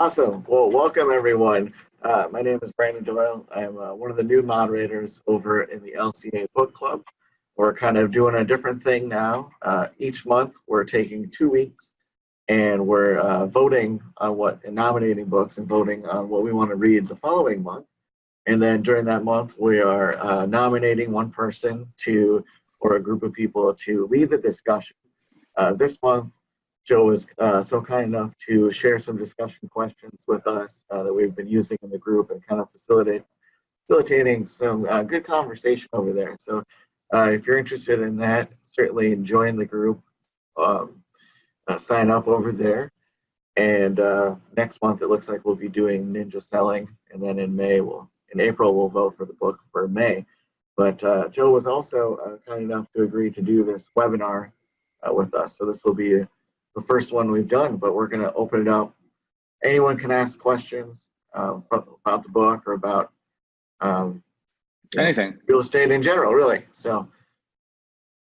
Awesome. Well, welcome everyone. My name is Brandon Doyle. I'm one of the new moderators over in the LCA Book Club. We're kind of doing a different thing now. Each month we're taking 2 weeks and we're voting on nominating books and voting on what we want to read the following month. And then during that month we are nominating one person or a group of people to lead the discussion. This month, Joe was so kind enough to share some discussion questions with us that we've been using in the group and kind of facilitating some good conversation over there. So if you're interested in that, certainly join the group, sign up over there. And next month, it looks like we'll be doing Ninja Selling. And then in April, we'll vote for the book for May. But Joe was also kind enough to agree to do this webinar with us. So this will be the first one we've done, but we're going to open it up. Anyone can ask questions about the book or about anything, real estate in general, really. So,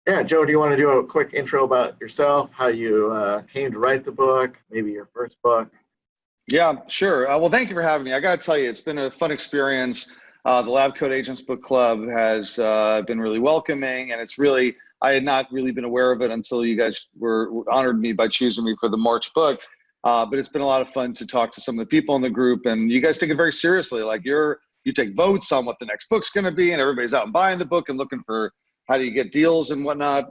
yeah, Joe, do you want to do a quick intro about yourself, how you came to write the book, maybe your first book? Yeah, sure. Well, thank you for having me. I got to tell you, it's been a fun experience. The Lab Coat Agents Book Club has been really welcoming, and I had not really been aware of it until you guys honored me by choosing me for the March book. But it's been a lot of fun to talk to some of the people in the group, and you guys take it very seriously. Like you take votes on what the next book's going to be, and everybody's out buying the book and looking for how do you get deals and whatnot.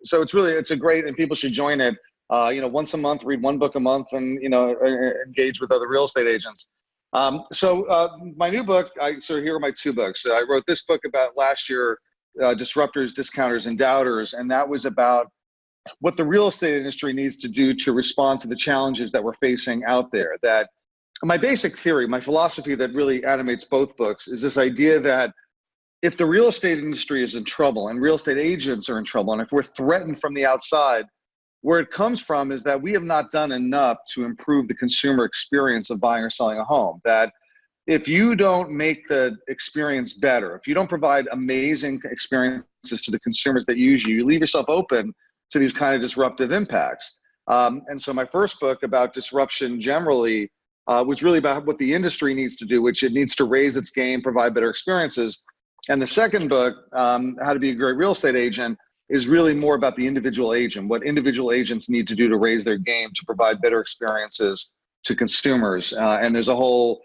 So it's a great, and people should join it. Once a month, read one book a month, and engage with other real estate agents. My new book, here are my 2 books. I wrote this book about last year, Disruptors, Discounters, and Doubters, and that was about what the real estate industry needs to do to respond to the challenges that we're facing out there. That my basic theory, my philosophy that really animates both books is this idea that if the real estate industry is in trouble and real estate agents are in trouble, and if we're threatened from the outside, where it comes from is that we have not done enough to improve the consumer experience of buying or selling a home. That if you don't make the experience better, if you don't provide amazing experiences to the consumers that use you, you leave yourself open to these kind of disruptive impacts. And so my first book about disruption generally was really about what the industry needs to do, which it needs to raise its game, provide better experiences. And the second book, How to Be a Great Real Estate Agent, is really more about the individual agent, what individual agents need to do to raise their game to provide better experiences to consumers. And there's a whole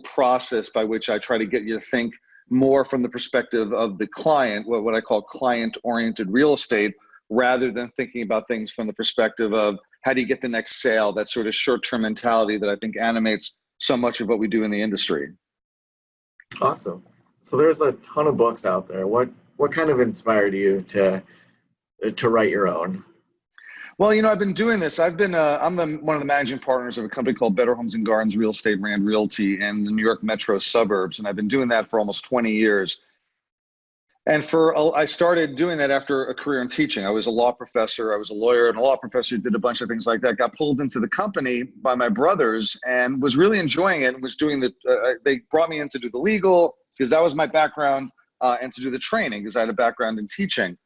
process by which I try to get you to think more from the perspective of the client, what I call client-oriented real estate, rather than thinking about things from the perspective of how do you get the next sale, that sort of short-term mentality that I think animates so much of what we do in the industry. Awesome. So there's a ton of books out there. What kind of inspired you to write your own? Well, I've been doing this. I'm one of the managing partners of a company called Better Homes and Gardens Real Estate Brand Realty in the New York metro suburbs, and I've been doing that for almost 20 years. And I started doing that after a career in teaching. I was a law professor. I was a lawyer and a law professor, did a bunch of things like that, got pulled into the company by my brothers and was really enjoying it and was doing they brought me in to do the legal because that was my background and to do the training because I had a background in teaching.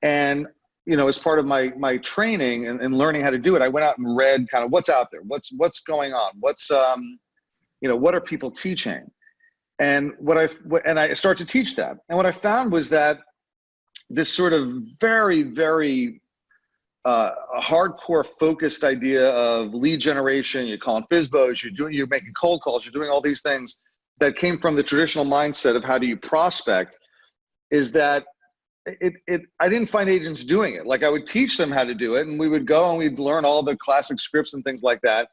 And as part of my training and learning how to do it, I went out and read kind of what's out there, what's going on, what are people teaching, and I started to teach that. And what I found was that this sort of very, very hardcore focused idea of lead generation, you're calling FSBOs, you're making cold calls, you're doing all these things that came from the traditional mindset of how do you prospect, is that I didn't find agents doing it. Like I would teach them how to do it and we would go and we'd learn all the classic scripts and things like that.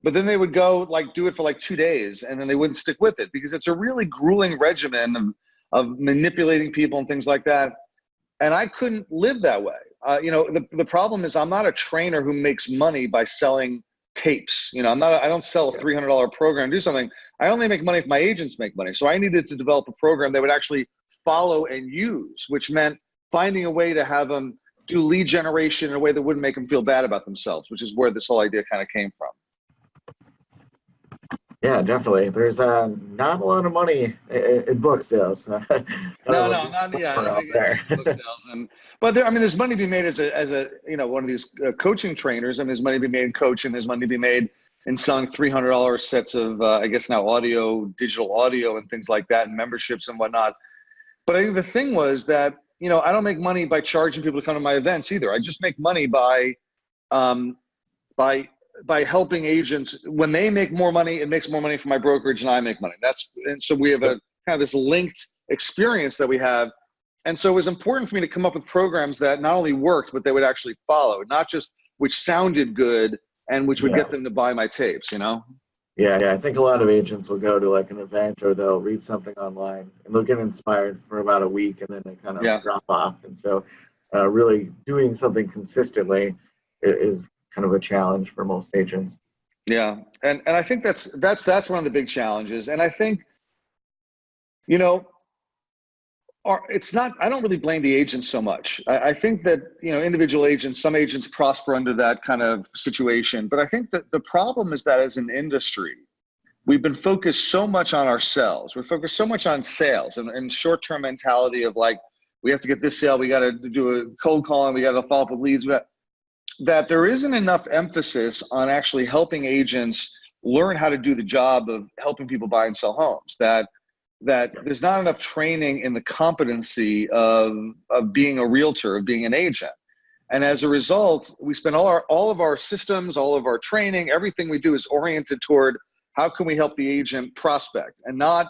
But then they would go do it for 2 days and then they wouldn't stick with it because it's a really grueling regimen of manipulating people and things like that. And I couldn't live that way. The problem is I'm not a trainer who makes money by selling tapes. I don't sell a $300 program, do something. I only make money if my agents make money. So I needed to develop a program that would actually follow and use, which meant finding a way to have them do lead generation in a way that wouldn't make them feel bad about themselves, which is where this whole idea kind of came from. Yeah, definitely. There's not a lot of money in book sales. Not there. Book sales. But there's money to be made as a one of these coaching trainers, and there's money to be made in coaching. There's money to be made in selling $300 sets of, I guess now digital audio and things like that, and memberships and whatnot. But I think the thing was that, I don't make money by charging people to come to my events either. I just make money by helping agents. When they make more money, it makes more money for my brokerage and I make money. And so we have a kind of this linked experience that we have. And so it was important for me to come up with programs that not only worked, but they would actually follow, not just which sounded good and which would get them to buy my tapes, Yeah, I think a lot of agents will go to like an event or they'll read something online and they'll get inspired for about a week and then they kind of drop off. And so really doing something consistently is kind of a challenge for most agents. Yeah. And I think that's one of the big challenges. And I think, I don't really blame the agents so much. I think that, individual agents, some agents prosper under that kind of situation. But I think that the problem is that as an industry, we've been focused so much on ourselves. We're focused so much on sales and short-term mentality of like, we have to get this sale, we got to do a cold call, and we got to follow up with leads. That there isn't enough emphasis on actually helping agents learn how to do the job of helping people buy and sell homes. That there's not enough training in the competency of being a realtor, of being an agent. And as a result, we spend all of our systems, all of our training, everything we do is oriented toward how can we help the agent prospect, and not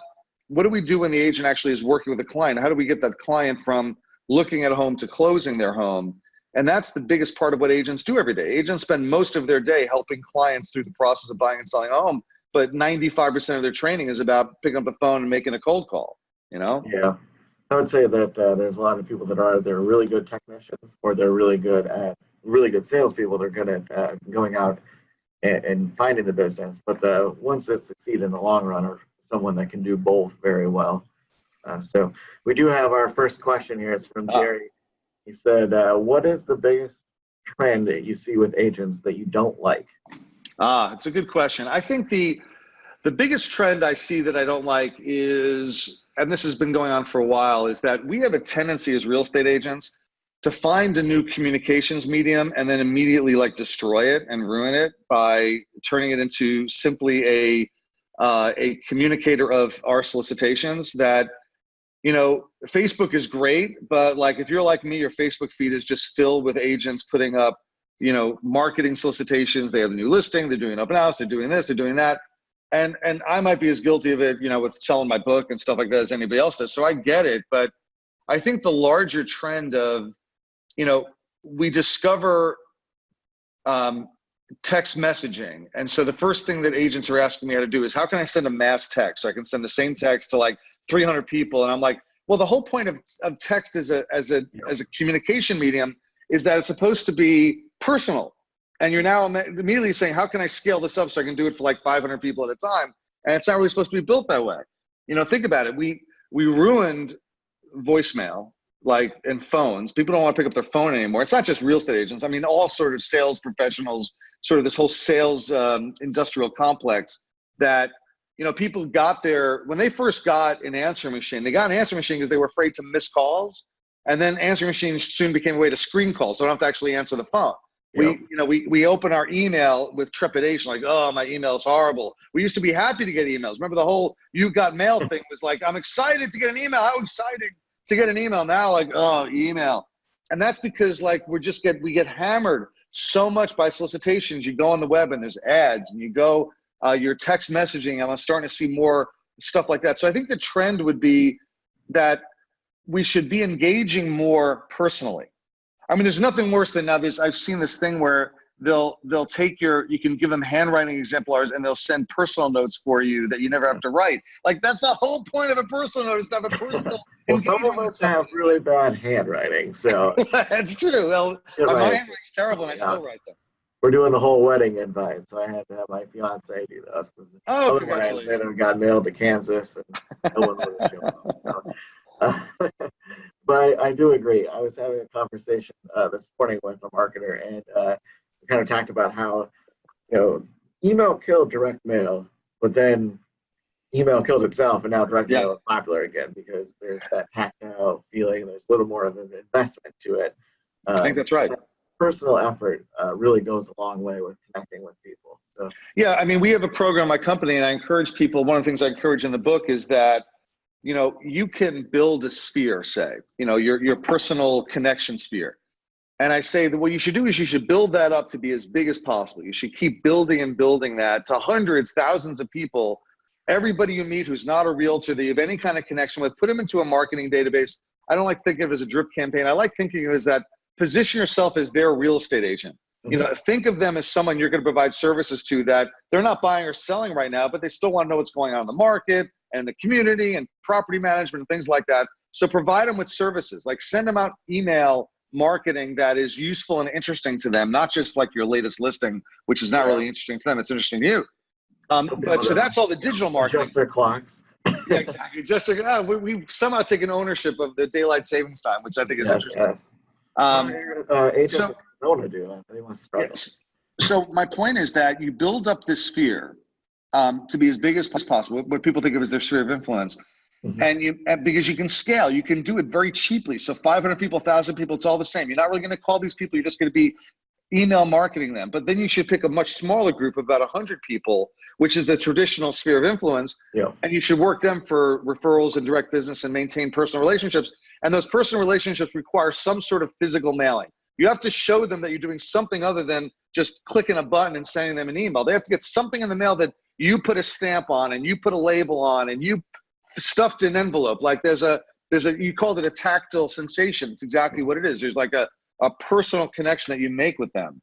what do we do when the agent actually is working with a client? How do we get that client from looking at a home to closing their home? And that's the biggest part of what agents do every day. Agents spend most of their day helping clients through the process of buying and selling a home, but 95% of their training is about picking up the phone and making a cold call, Yeah, I would say that there's a lot of people they're really good technicians, or they're really good salespeople. They're good at going out and finding the business. But the ones that succeed in the long run are someone that can do both very well. So we do have our first question here. It's from Jerry. He said, what is the biggest trend that you see with agents that you don't like? It's a good question. I think the biggest trend I see that I don't like is, and this has been going on for a while, is that we have a tendency as real estate agents to find a new communications medium and then immediately like destroy it and ruin it by turning it into simply a communicator of our solicitations. That, Facebook is great, but like if you're like me, your Facebook feed is just filled with agents putting up, marketing solicitations. They have a new listing, they're doing an open house, they're doing this, they're doing that. And I might be as guilty of it, with selling my book and stuff like that as anybody else does. So I get it. But I think the larger trend of, we discover text messaging. And so the first thing that agents are asking me how to do is, how can I send a mass text? So I can send the same text to like 300 people. And I'm like, well, the whole point of text as a communication medium is that it's supposed to be personal. And you're now immediately saying, how can I scale this up so I can do it for like 500 people at a time? And it's not really supposed to be built that way. Think about it. We ruined voicemail, and phones. People don't want to pick up their phone anymore. It's not just real estate agents. I mean, all sort of sales professionals, sort of this whole sales industrial complex that, people got there when they first got an answering machine. They got an answering machine because they were afraid to miss calls. And then answering machines soon became a way to screen calls. So I don't have to actually answer the phone. Yep. We open our email with trepidation, like, oh, my email is horrible. We used to be happy to get emails. Remember the whole you got mail thing was like, I'm excited to get an email. How exciting to get an email. Now, like, oh, email. And that's because we get hammered so much by solicitations. You go on the web and there's ads, and you go your text messaging, and I'm starting to see more stuff like that. So I think the trend would be that we should be engaging more personally. I mean, there's nothing worse than now. I've seen this thing where they'll take you can give them handwriting exemplars, and they'll send personal notes for you that you never have to write. Like, that's the whole point of a personal note, is to have a personal. Well, some of us have really bad handwriting, so. That's true. Well, my handwriting's terrible, and I still write them. We're doing the whole wedding invite, so I had to have my fiance do those. Oh, congratulations. It got mailed to Kansas, and no one would show up. But I do agree. I was having a conversation this morning with a marketer, and we kind of talked about how, email killed direct mail, but then email killed itself, and now direct mail is popular again because there's that tactile feeling. There's a little more of an investment to it. I think that's right. personal effort really goes a long way with connecting with people. So Yeah, I mean, we have a program in my company, and I encourage people. One of the things I encourage in the book is that, you can build a sphere, say, your personal connection sphere. And I say that what you should do is you should build that up to be as big as possible. You should keep building and building that to hundreds, thousands of people. Everybody you meet who's not a realtor that you have any kind of connection with, put them into a marketing database. I don't like thinking of it as a drip campaign. I like thinking of it as that position yourself as their real estate agent. Think of them as someone you're going to provide services to that they're not buying or selling right now, but they still want to know what's going on in the market and the community and property management and things like that. So provide them with services, like send them out email marketing that is useful and interesting to them, not just like your latest listing, which is not really interesting to them. It's interesting to you. But so that's all the digital marketing. Adjust their clocks. Yeah, exactly. Just we've somehow taken ownership of the daylight savings time, which I think is interesting. Yes. Agents don't want to do that. They want to struggle. Yes. So my point is that you build up this sphere to be as big as possible, what people think of as their sphere of influence. And because you can scale, you can do it very cheaply. So 500 people, 1,000 people, it's all the same. You're not really going to call these people. You're just going to be email marketing them. But then you should pick a much smaller group, about 100 people, which is the traditional sphere of influence. Yeah. And you should work them for referrals and direct business and maintain personal relationships. And those personal relationships require some sort of physical mailing. You have to show them that you're doing something other than just clicking a button and sending them an email. They have to get something in the mail that you put a stamp on and you put a label on and you stuffed an envelope. Like you called it a tactile sensation. It's exactly what it is. There's like a personal connection that you make with them.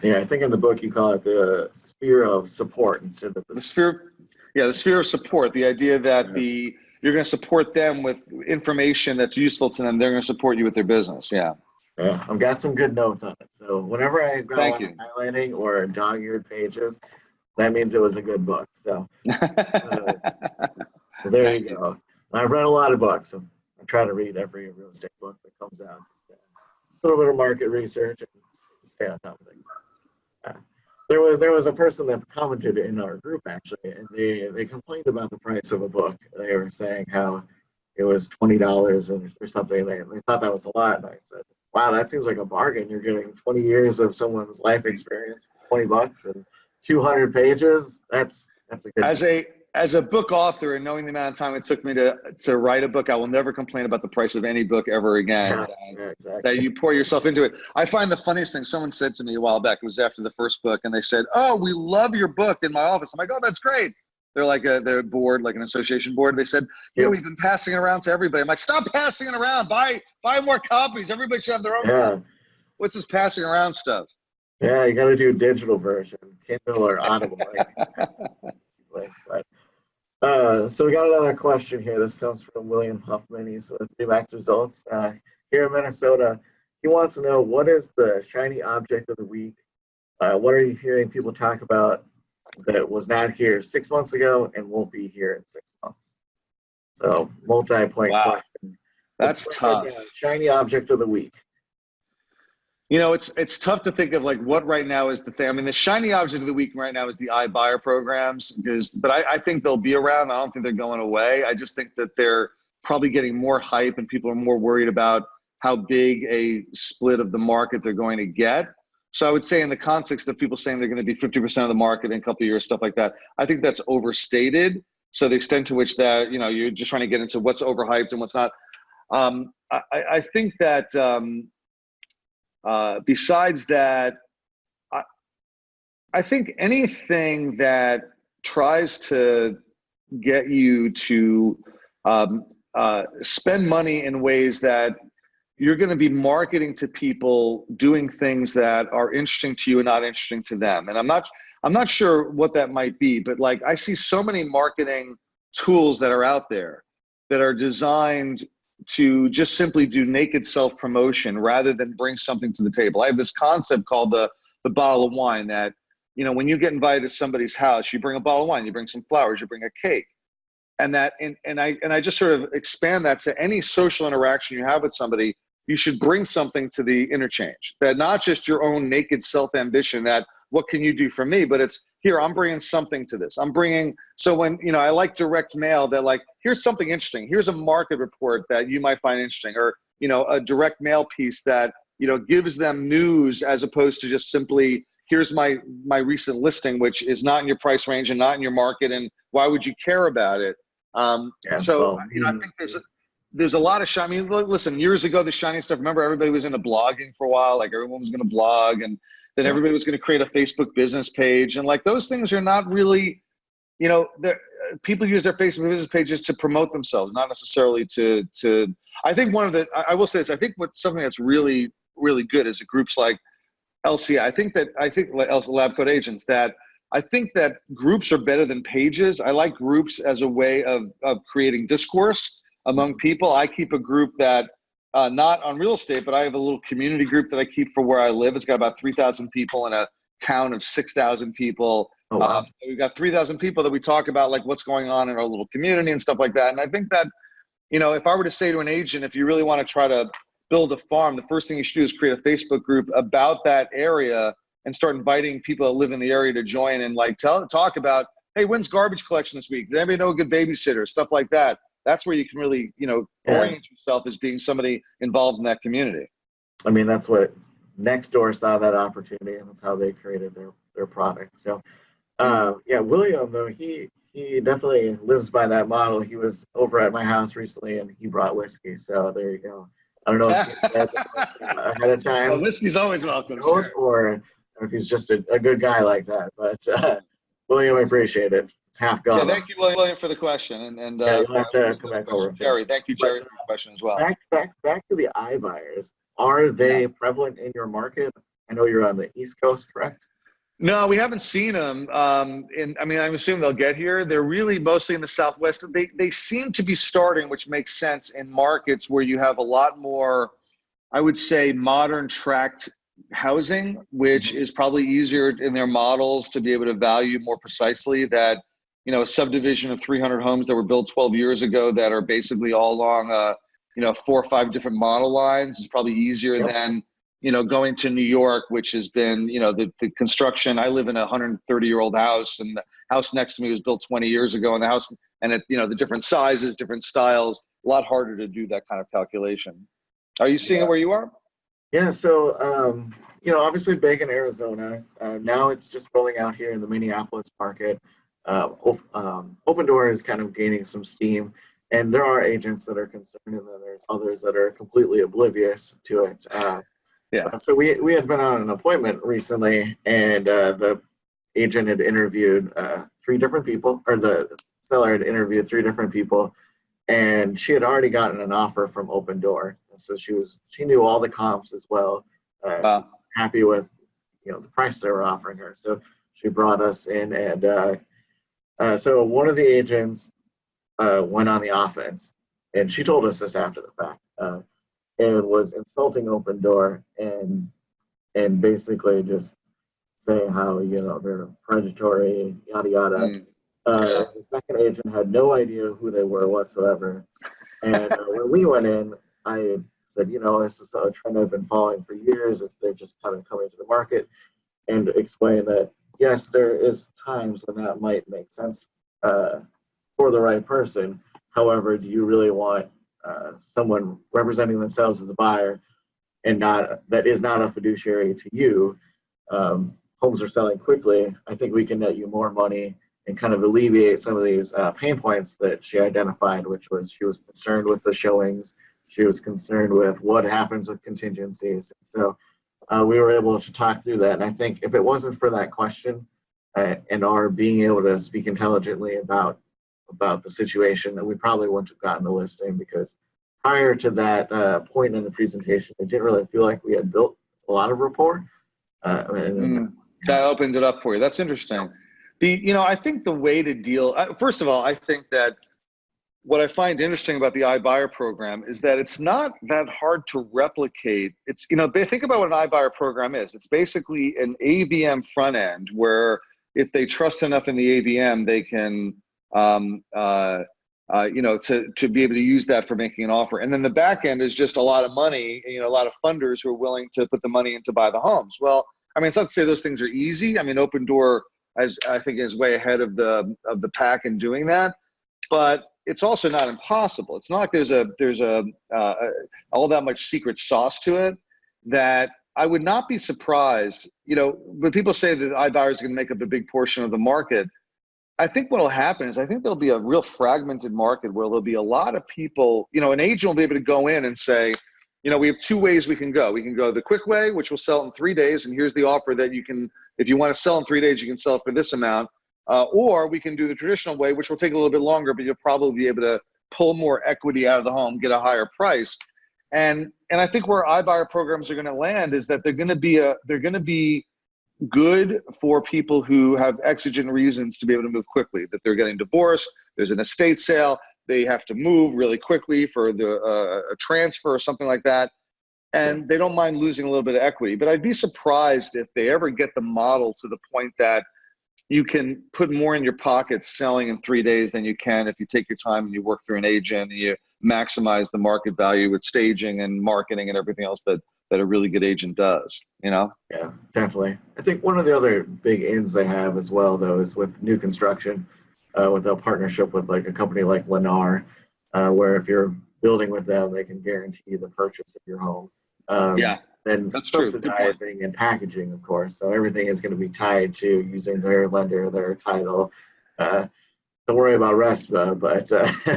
Yeah, I think in the book you call it the sphere of support instead of the sphere. Yeah, the sphere of support. The idea that you're going to support them with information that's useful to them. They're going to support you with their business. Yeah. Yeah, I've got some good notes on it. So whenever I go on highlighting or dog-eared pages, that means it was a good book. So there you go. I've read a lot of books. I try to read every real estate book that comes out. Just a little bit of market research and stay on top of things. There was a person that commented in our group actually, and they complained about the price of a book. They were saying how it was $20 or something. They thought that was a lot, and I said, wow, that seems like a bargain. You're getting 20 years of someone's life experience for $20 and 200 pages. That's a good. As a book author and knowing the amount of time it took me to write a book, I will never complain about the price of any book ever again. Exactly. That you pour yourself into it. I find the funniest thing, someone said to me a while back, it was after the first book, and they said, "Oh, we love your book in my office." I'm like, "Oh, that's great." They're like they're board, like an association board. They said, we've been passing it around to everybody. I'm like, stop passing it around. Buy more copies. Everybody should have their own. Yeah. What's this passing around stuff? Yeah, you got to do a digital version, Kindle or Audible. So we got another question here. This comes from William Huffman. He's with Remax Results here in Minnesota. He wants to know, what is the shiny object of the week? What are you hearing people talk about that was not here 6 months ago and won't be here in 6 months? So multi-point question. That's tough. Shiny object of the week. It's tough to think of like what right now is the thing. I mean, the shiny object of the week right now is the iBuyer programs, but I think they'll be around. I don't think they're going away. I just think that they're probably getting more hype and people are more worried about how big a split of the market they're going to get. So I would say in the context of people saying they're going to be 50% of the market in a couple of years, stuff like that, I think that's overstated. So the extent to which that, you're just trying to get into what's overhyped and what's not. I think that besides that, I think anything that tries to get you to spend money in ways that you're going to be marketing to people doing things that are interesting to you and not interesting to them. And I'm not sure what that might be, but like I see so many marketing tools that are out there that are designed to just simply do naked self-promotion rather than bring something to the table. I have this concept called the bottle of wine that, when you get invited to somebody's house, you bring a bottle of wine, you bring some flowers, you bring a cake. And I just sort of expand that to any social interaction you have with somebody. You should bring something to the interchange, that not just your own naked self-ambition that what can you do for me, but it's here, I'm bringing something to this. So when, I like direct mail that like, here's something interesting. Here's a market report that you might find interesting, or, a direct mail piece that, gives them news as opposed to just simply, here's my recent listing, which is not in your price range and not in your market, and why would you care about it? I think there's a lot of I mean, listen, years ago, the shiny stuff, remember, everybody was into blogging for a while, like everyone was going to blog, and then everybody was going to create a Facebook business page, and like those things are not really, people use their Facebook business pages to promote themselves, not necessarily to I think I will say this, I think something that's really, really good is groups like LCI. I think Lab Coat Agents, that I think that groups are better than pages. I like groups as a way of creating discourse among people. I keep a group that, not on real estate, but I have a little community group that I keep for where I live. It's got about 3,000 people in a town of 6,000 people. Oh, wow. We've got 3,000 people that we talk about, like, what's going on in our little community and stuff like that. And I think that, if I were to say to an agent, if you really want to try to build a farm, the first thing you should do is create a Facebook group about that area and start inviting people that live in the area to join, and like talk about, hey, when's garbage collection this week? Does anybody know a good babysitter? Stuff like that. That's where you can really, orient yourself as being somebody involved in that community. I mean, that's what Nextdoor saw that opportunity, and that's how they created their product. So, William, though, he definitely lives by that model. He was over at my house recently, and he brought whiskey. So there you go. I don't know if he said ahead of time. Well, whiskey's always welcome, or if he's just a good guy like that. But William, I appreciate it. It's half gone. Yeah, thank you, William, for the question. And you'll have to come back over. Jerry, thank you, Jerry, for the question as well. Back to the iBuyers. Are they prevalent in your market? I know you're on the East Coast, correct? No, we haven't seen them. I'm assuming they'll get here. They're really mostly in the Southwest. They seem to be starting, which makes sense, in markets where you have a lot more, I would say, modern tract housing, which is probably easier in their models to be able to value more precisely. That, a subdivision of 300 homes that were built 12 years ago that are basically all along, 4 or 5 different model lines is probably easier than, going to New York, which has been, the construction. I live in a 130-year-old house, and the house next to me was built 20 years ago, and the different sizes, different styles, a lot harder to do that kind of calculation. Are you seeing it where you are? Yeah, so, obviously big in Arizona. Now it's just rolling out here in the Minneapolis market. Open Door is kind of gaining some steam, and there are agents that are concerned, and then there's others that are completely oblivious to it. So we had been on an appointment recently, and the agent had interviewed 3 different people, or the seller had interviewed 3 different people, and she had already gotten an offer from Open Door. So she knew all the comps as well, happy with the price they were offering her. So she brought us in, and so one of the agents went on the offense, and she told us this after the fact. And was insulting Open Door and basically just saying how they're predatory, yada yada. The second agent had no idea who they were whatsoever. And when we went in, I said, this is a trend I've been following for years. They're just kind of coming to the market, and explain that yes, there is times when that might make sense for the right person. However, do you really want someone representing themselves as a buyer and that is not a fiduciary to you? Homes are selling quickly. I think we can net you more money and kind of alleviate some of these pain points that she identified, which was she was concerned with the showings. She was concerned with what happens with contingencies. So we were able to talk through that. And I think if it wasn't for that question and our being able to speak intelligently about the situation, that we probably wouldn't have gotten the listing, because prior to that point in the presentation, it didn't really feel like we had built a lot of rapport. That opened it up for you. That's interesting. I think the way to deal, first of all, I think that what I find interesting about the iBuyer program is that it's not that hard to replicate. It's, think about what an iBuyer program is. It's basically an AVM front end where if they trust enough in the AVM, they can to be able to use that for making an offer. And then the back end is just a lot of money, a lot of funders who are willing to put the money in to buy the homes. Well, it's not to say those things are easy. Open Door, I think, is way ahead of the pack in doing that, but it's also not impossible. It's not like there's all that much secret sauce to it. that I would not be surprised, when people say that iBuyers are going to make up a big portion of the market. I think what will happen is I think there'll be a real fragmented market where there'll be a lot of people, an agent will be able to go in and say, we have two ways we can go. We can go the quick way, which will sell in 3 days. And here's the offer that you can, if you want to sell in 3 days, you can sell for this amount. Or we can do the traditional way, which will take a little bit longer, but you'll probably be able to pull more equity out of the home, get a higher price. And I think where iBuyer programs are going to land is that they're going to be good for people who have exigent reasons to be able to move quickly, that they're getting divorced, there's an estate sale, they have to move really quickly for a transfer or something like that. And they don't mind losing a little bit of equity. But I'd be surprised if they ever get the model to the point that you can put more in your pocket selling in 3 days than you can if you take your time and you work through an agent and you maximize the market value with staging and marketing and everything else that a really good agent does, Yeah, definitely. I think one of the other big ins they have as well, though, is with new construction, with a partnership with like a company like Lennar, where if you're building with them, they can guarantee the purchase of your home. And that's subsidizing and packaging, of course. So everything is going to be tied to using their lender, their title. Don't worry about RESPA, but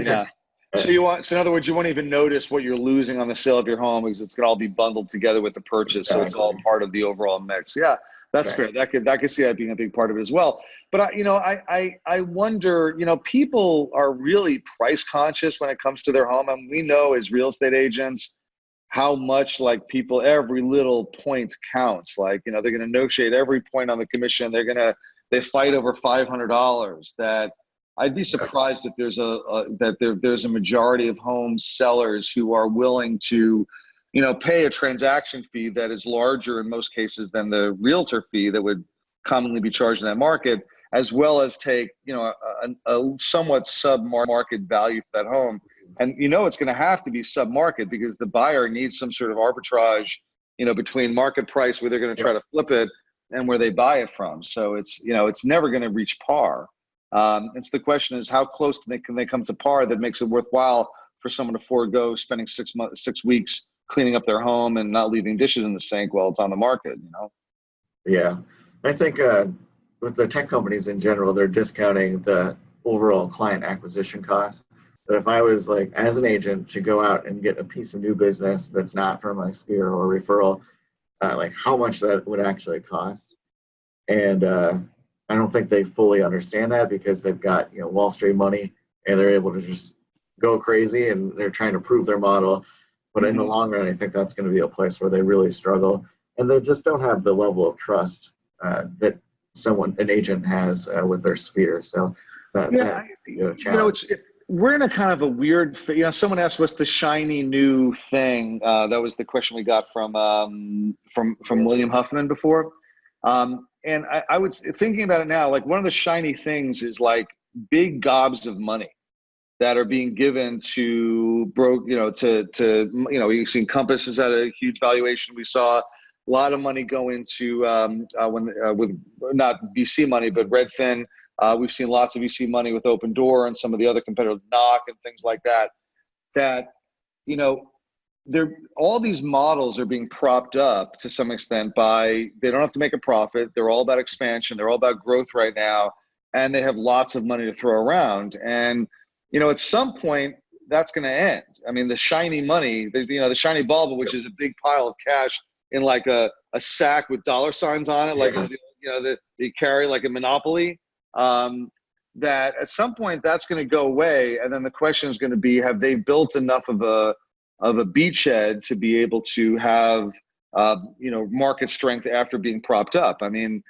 yeah. So in other words, you won't even notice what you're losing on the sale of your home because it's going to all be bundled together with the purchase. Exactly. So it's all part of the overall mix. Yeah, that's fair. That could see that being a big part of it as well. But I wonder, people are really price conscious when it comes to their home. And we know as real estate agents how much like people, every little point counts. Like, they're going to negotiate every point on the commission. They fight over $500. That I'd be surprised if there's there's a majority of home sellers who are willing to, pay a transaction fee that is larger in most cases than the realtor fee that would commonly be charged in that market, as well as take, a somewhat sub-market value for that home. And it's going to have to be sub-market because the buyer needs some sort of arbitrage, between market price where they're going to try to flip it and where they buy it from. So it's never going to reach par. And so the question is, how close can they come to par that makes it worthwhile for someone to forego spending 6 weeks cleaning up their home and not leaving dishes in the sink while it's on the market, Yeah, I think with the tech companies in general, they're discounting the overall client acquisition cost. But if I was like, as an agent, to go out and get a piece of new business that's not from my sphere or referral, like how much that would actually cost. And I don't think they fully understand that because they've got, Wall Street money and they're able to just go crazy and they're trying to prove their model. But in the long run, I think that's going to be a place where they really struggle. And they just don't have the level of trust that an agent has with their sphere. So we're in a kind of a weird, someone asked what's the shiny new thing. That was the question we got from William Huffman before. And I was thinking about it now, like one of the shiny things is like big gobs of money that are being given to you've seen Compass is at a huge valuation. We saw a lot of money go into with not VC money, but Redfin. We've seen lots of VC money with Open Door and some of the other competitors, Knock and things like that. All these models are being propped up to some extent by, they don't have to make a profit. They're all about expansion. They're all about growth right now. And they have lots of money to throw around. And, at some point that's going to end. I mean, the shiny money, the shiny bauble, which is a big pile of cash in like a sack with dollar signs on it, like, that you carry like a Monopoly, that at some point that's going to go away. And then the question is going to be, have they built enough of a beachhead to be able to have, market strength after being propped up? I mean,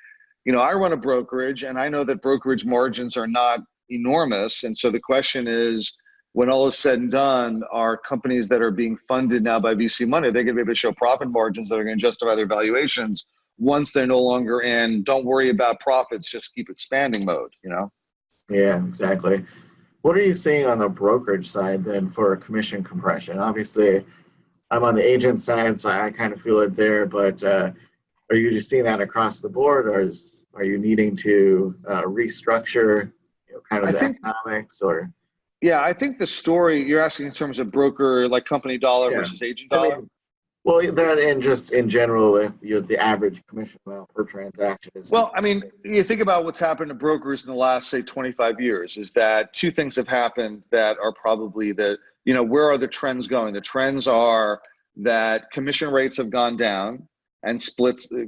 I run a brokerage and I know that brokerage margins are not enormous. And so the question is, when all is said and done, are companies that are being funded now by VC money, they're going to be able to show profit margins that are going to justify their valuations once they're no longer in, don't worry about profits, just keep expanding mode, Yeah, exactly. What are you seeing on the brokerage side then for commission compression? Obviously, I'm on the agent side, so I kind of feel it there, but are you just seeing that across the board, or are you needing to restructure kind of the economics? Or Yeah, I think the story you're asking in terms of broker, like company dollar versus agent dollar? Well, that and just in general, if the average commission amount per transaction is. Well, I mean, you think about what's happened to brokers in the last, say, 25 years, is that two things have happened that are probably where are the trends going? The trends are that commission rates have gone down and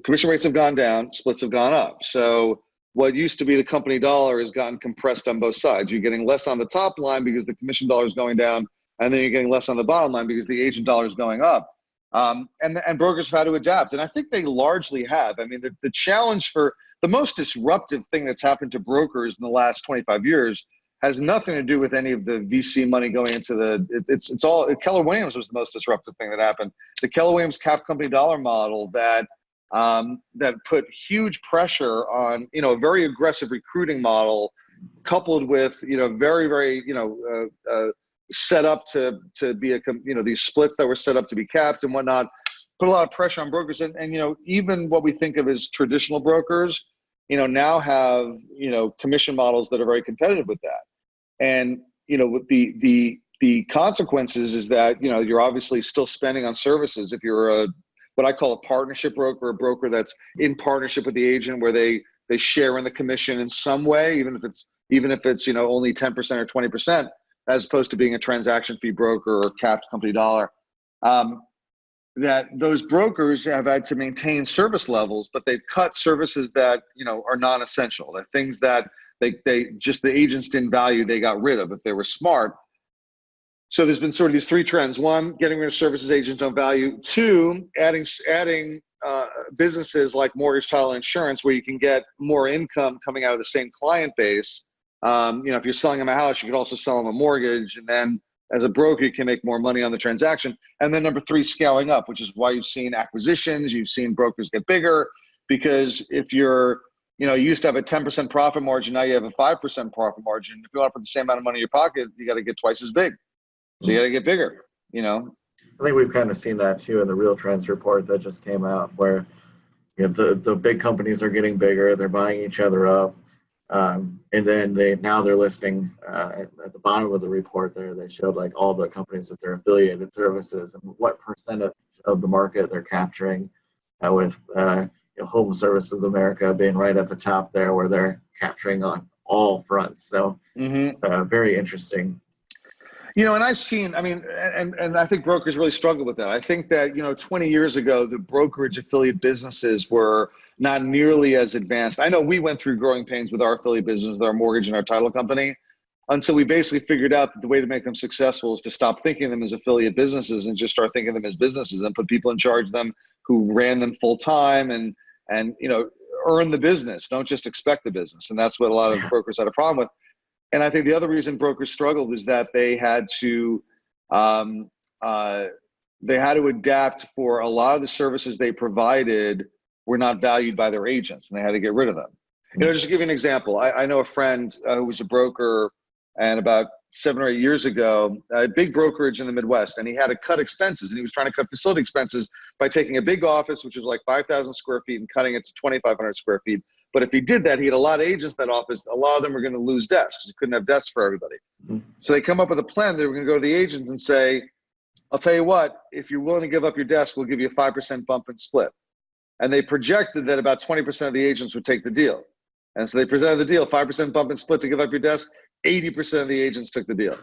commission rates have gone down, splits have gone up. So what used to be the company dollar has gotten compressed on both sides. You're getting less on the top line because the commission dollar is going down, and then you're getting less on the bottom line because the agent dollar is going up. And brokers have had to adapt. And I think they largely have. I mean, the challenge for the most disruptive thing that's happened to brokers in the last 25 years has nothing to do with any of the VC money going into it's all, Keller Williams was the most disruptive thing that happened. The Keller Williams cap company dollar model that put huge pressure on, a very aggressive recruiting model coupled with, very, very, set up to be these splits that were set up to be capped and whatnot, put a lot of pressure on brokers. And even what we think of as traditional brokers, now have, commission models that are very competitive with that. And, with the consequences is that, you're obviously still spending on services. If you're what I call a partnership broker, a broker that's in partnership with the agent where they share in the commission in some way, even if it's only 10% or 20%, as opposed to being a transaction fee broker or capped company dollar, that those brokers have had to maintain service levels, but they've cut services that, are non-essential. The things that the agents didn't value, they got rid of if they were smart. So there's been sort of these three trends. One, getting rid of services agents don't value. Two, adding businesses like mortgage, title, and insurance where you can get more income coming out of the same client base. If you're selling them a house, you could also sell them a mortgage. And then as a broker, you can make more money on the transaction. And then number three, scaling up, which is why you've seen acquisitions, you've seen brokers get bigger, because if you're, you used to have a 10% profit margin, now you have a 5% profit margin. If you want to put the same amount of money in your pocket, you got to get twice as big. So you got to get bigger, I think we've kind of seen that too in the Real Trends report that just came out, where the big companies are getting bigger, they're buying each other up. And then they're listing at the bottom of the report there, they showed like all the companies that they're affiliated services and what percentage of the market they're capturing, with Home Services of America being right at the top there, where they're capturing on all fronts. So very interesting. And I've seen, and I think brokers really struggle with that. I think that, 20 years ago, the brokerage affiliate businesses were not nearly as advanced. I know we went through growing pains with our affiliate business, with our mortgage and our title company, until we basically figured out that the way to make them successful is to stop thinking of them as affiliate businesses and just start thinking of them as businesses and put people in charge of them who ran them full time and earn the business, don't just expect the business. And that's what a lot of brokers had a problem with. And I think the other reason brokers struggled is that they had to adapt for a lot of the services they provided were not valued by their agents, and they had to get rid of them. Just to give you an example, I know a friend who was a broker, and about 7 or 8 years ago, a big brokerage in the Midwest, and he had to cut expenses, and he was trying to cut facility expenses by taking a big office, which was like 5,000 square feet, and cutting it to 2,500 square feet. But if he did that, he had a lot of agents in that office. A lot of them were going to lose desks. You couldn't have desks for everybody. So they come up with a plan. They were going to go to the agents and say, I'll tell you what, if you're willing to give up your desk, we'll give you a 5% bump and split. And they projected that about 20% of the agents would take the deal. And so they presented the deal, 5% bump and split to give up your desk. 80% of the agents took the deal.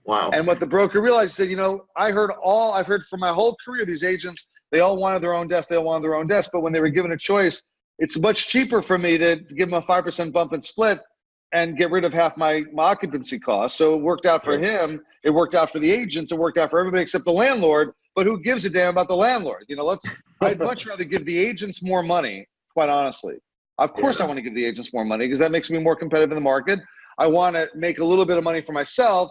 Wow. And what the broker realized, he said, I've heard for my whole career, these agents, they all wanted their own desk. But when they were given a choice, it's much cheaper for me to give them a 5% bump and split and get rid of half my occupancy costs. So it worked out for him. It worked out for the agents. It worked out for everybody except the landlord. But who gives a damn about the landlord? I'd much rather give the agents more money, quite honestly. Of course, I want to give the agents more money because that makes me more competitive in the market. I want to make a little bit of money for myself,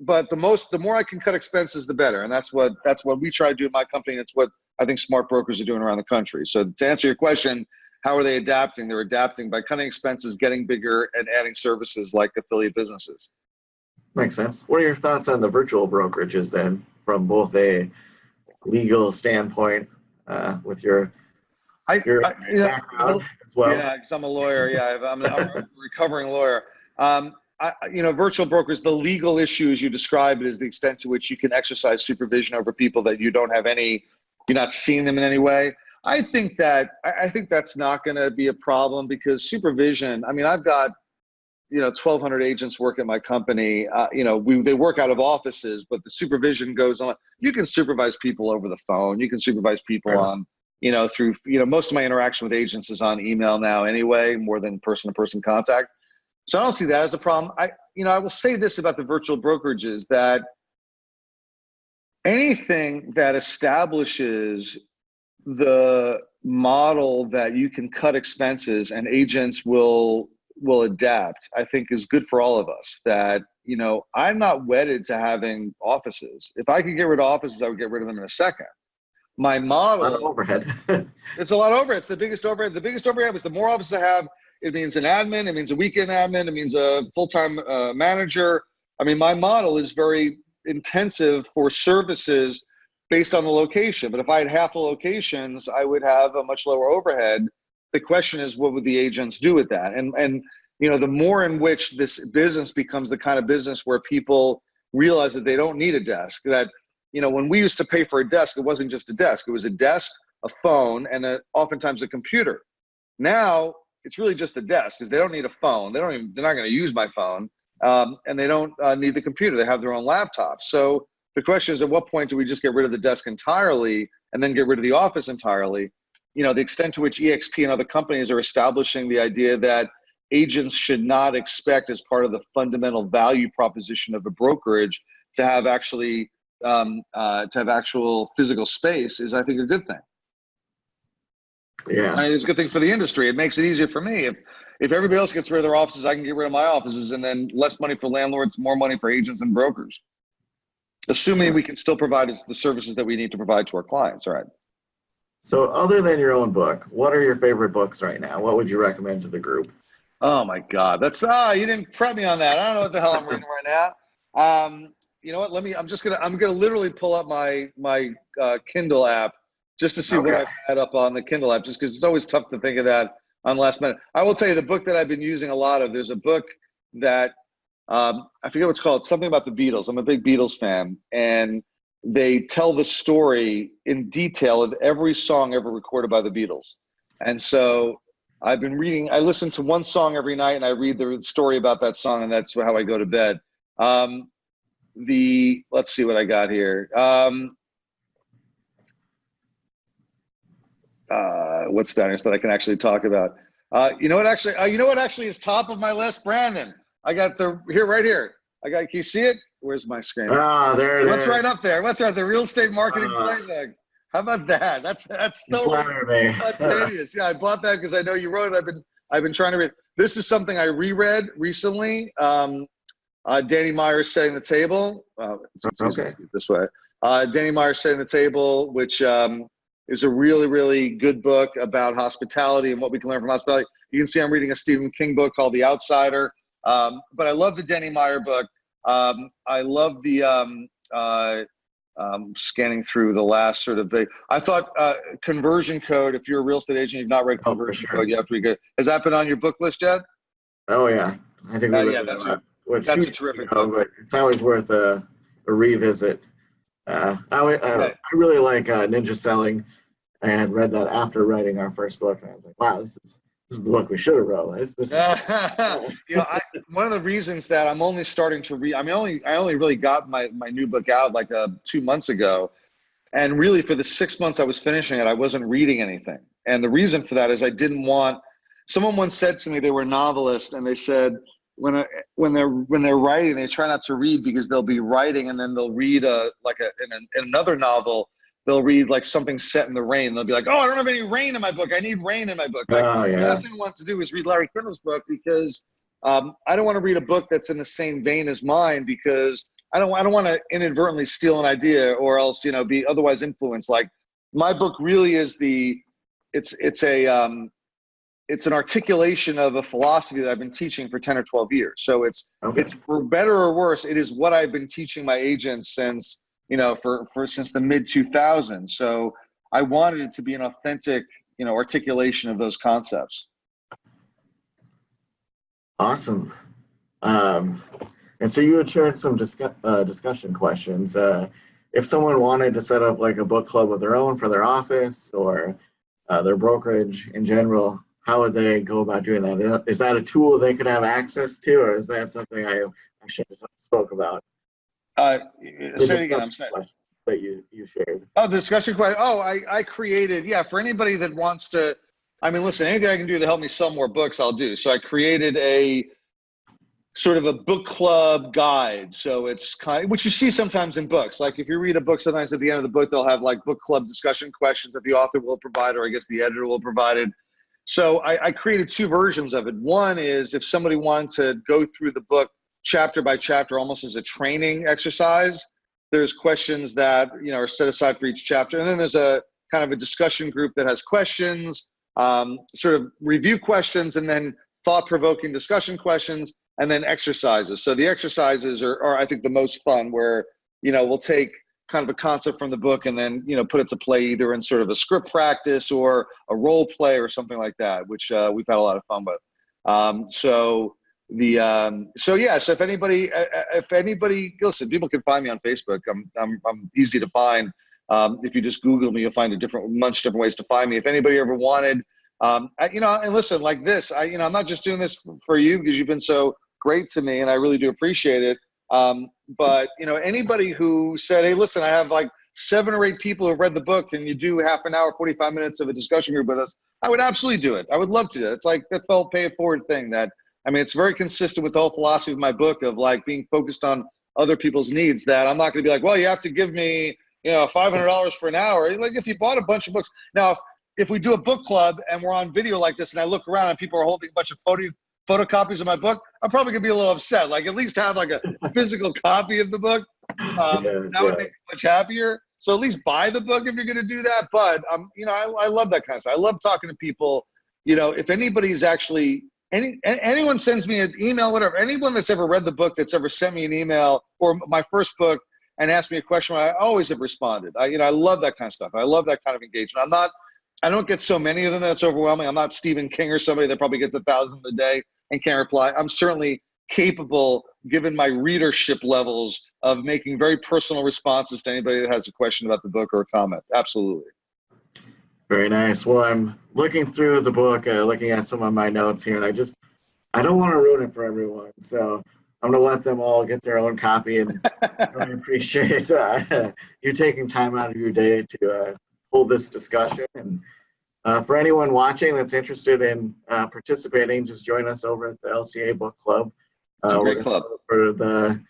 but the more I can cut expenses, the better. And that's what we try to do in my company. And it's what I think smart brokers are doing around the country. So to answer your question, how are they adapting? They're adapting by cutting expenses, getting bigger, and adding services like affiliate businesses. Makes sense. What are your thoughts on the virtual brokerages then, from both a legal standpoint, with your background as well? Yeah, because I'm a lawyer. Yeah, I'm a recovering lawyer. Virtual brokers, the legal issue as you described it is the extent to which you can exercise supervision over people that you don't have any you're not seeing them in any way. I think that's not going to be a problem because supervision, I mean, I've got, 1,200 agents work at my company. They work out of offices, but the supervision goes on. You can supervise people over the phone. You can supervise people on, through, most of my interaction with agents is on email now anyway, more than person-to-person contact. So I don't see that as a problem. I will say this about the virtual brokerages, that anything that establishes the model that you can cut expenses and agents will adapt, I think is good for all of us. That, I'm not wedded to having offices. If I could get rid of offices, I would get rid of them in a second. My model, a lot of overhead. It's a lot of overhead. It's the biggest overhead. The biggest overhead is the more offices I have, it means an admin, it means a weekend admin, it means a full-time manager. I mean, my model is very intensive for services based on the location. But if I had half the locations, I would have a much lower overhead. The question is, what would the agents do with that? And the more in which this business becomes the kind of business where people realize that they don't need a desk, that, when we used to pay for a desk, it wasn't just a desk. It was a desk, a phone, and oftentimes a computer. Now it's really just a desk because they don't need a phone. They're not going to use my phone, and they don't need the computer. They have their own laptop. So the question is, at what point do we just get rid of the desk entirely and then get rid of the office entirely? The extent to which EXP and other companies are establishing the idea that agents should not expect, as part of the fundamental value proposition of a brokerage, to have actually actual physical space is, I think, a good thing. Yeah, It's a good thing for the industry. It makes it easier for me. If everybody else gets rid of their offices, I can get rid of my offices, and then less money for landlords, more money for agents and brokers. Assuming we can still provide the services that we need to provide to our clients, all right? so other than your own book, what are your favorite books right now? What would you recommend to the group? Oh my God, you didn't prep me on that. I don't know what the hell I'm reading right now. You know what? I'm gonna literally pull up my Kindle app just to see what I've had up on the Kindle app, just because it's always tough to think of that on last minute. I will tell you the book that I've been using a lot of. There's a book that I forget what it's called. Something about the Beatles. I'm a big Beatles fan, and they tell the story in detail of every song ever recorded by the Beatles. And so I've been reading. I listen to one song every night, and I read the story about that song, and that's how I go to bed. Let's see what I got here. What's down here so that I can actually talk about? You know what actually is top of my list, Brandon? I got right here. Can you see it? Where's my screen? There it is. What's right up there? What's right? The Real Estate Marketing Playbook. How about that? That's totally spontaneous. Yeah, I bought that because I know you wrote it. I've been trying to read. This is something I reread recently. Danny Meyer's Setting the Table. This way. Danny Meyer's Setting the Table, which is a really, really good book about hospitality and what we can learn from hospitality. You can see I'm reading a Stephen King book called The Outsider. But I love the Danny Meyer book. I love the scanning through the last sort of big. I thought Conversion Code. If you're a real estate agent, you've not read Conversion Code, you have to read it. Has that been on your book list yet? Oh yeah, I think that's a terrific book. But it's always worth a revisit. I really like Ninja Selling. I had read that after writing our first book, and I was like, wow, this is the book we should have wrote. One of the reasons that I'm only starting to read, I only really got my new book out like 2 months ago. And really for the 6 months I was finishing it, I wasn't reading anything. And the reason for that is I didn't want, someone once said to me, they were a novelist, and they said, when they're writing, they try not to read because they'll be writing and then they'll read in another novel, they'll read like something set in the rain. They'll be like, oh, I don't have any rain in my book. I need rain in my book. The last thing I want to do is read Larry Kendall's book because I don't want to read a book that's in the same vein as mine, because I don't want to inadvertently steal an idea or else, be otherwise influenced. Like my book really is it's an articulation of a philosophy that I've been teaching for 10 or 12 years. So it's for better or worse, it is what I've been teaching my agents since, since the mid 2000s. So I wanted it to be an authentic, articulation of those concepts. Awesome. And so you had shared some discussion questions. if someone wanted to set up like a book club of their own for their office or their brokerage in general, how would they go about doing that? Is that a tool they could have access to, or is that something I should have spoke about? Say it again. I'm sorry. That you shared. Oh, the discussion question. Oh, I created, yeah, for anybody that wants to, I mean, listen, anything I can do to help me sell more books, I'll do. So I created a sort of a book club guide. So it's kind of, which you see sometimes in books. Like if you read a book, sometimes at the end of the book, they'll have like book club discussion questions that the author will provide, or I guess the editor will provide it. So I created two versions of it. One is if somebody wanted to go through the book chapter by chapter, almost as a training exercise, there's questions that, you know, are set aside for each chapter. And then there's a kind of a discussion group that has questions, sort of review questions, and then thought-provoking discussion questions, and then exercises. So the exercises are I think the most fun, where, you know, we'll take kind of a concept from the book and then, you know, put it to play either in sort of a script practice or a role play or something like that, which we've had a lot of fun with. So if anybody, listen, people can find me on Facebook. I'm easy to find. If you just Google me, you'll find much different ways to find me. If anybody ever wanted, you know, and listen, like this, I'm not just doing this for you because you've been so great to me, and I really do appreciate it. But you know, anybody who said, hey, listen, I have like 7 or 8 people who have read the book, and you do half an hour, 45 minutes of a discussion group with us, I would absolutely do it. I would love to do it. It's like, that's the whole pay it forward thing. That, I mean, it's very consistent with the whole philosophy of my book of like being focused on other people's needs, that I'm not going to be like, well, you have to give me, you know, $500 for an hour. Like if you bought a bunch of books. Now, if we do a book club and we're on video like this and I look around and people are holding a bunch of photocopies of my book, I'm probably gonna be a little upset. Like at least have like a physical copy of the book. That would make me much happier. So at least buy the book if you're gonna do that. But you know, I love that kind of stuff. I love talking to people. You know, if anybody's actually, anyone sends me an email, whatever, anyone that's ever read the book, that's ever sent me an email or my first book and asked me a question, I always have responded. I love that kind of stuff. I love that kind of engagement. I don't get so many of them that's overwhelming. I'm not Stephen King or somebody that probably gets 1,000 a day and can't reply. I'm certainly capable, given my readership levels, of making very personal responses to anybody that has a question about the book or a comment. Absolutely. Very nice. Well, I'm looking through the book, looking at some of my notes here, and I don't want to ruin it for everyone. So I'm going to let them all get their own copy, and I really appreciate you taking time out of your day to hold this discussion. And for anyone watching that's interested in participating, just join us over at the LCA Book Club. It's a great club. For the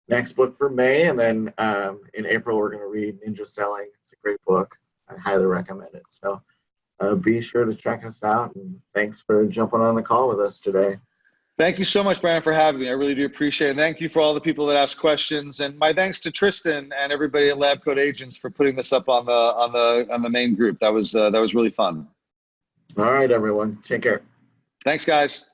next book for May, and then in April we're going to read Ninja Selling. It's a great book. I highly recommend it. So be sure to check us out, and thanks for jumping on the call with us today. Thank you so much, Brandon, for having me. I really do appreciate it. Thank you for all the people that asked questions, and my thanks to Tristan and everybody at Lab Coat Agents for putting this up on the main group. That was really fun. All right, everyone. Take care. Thanks, guys.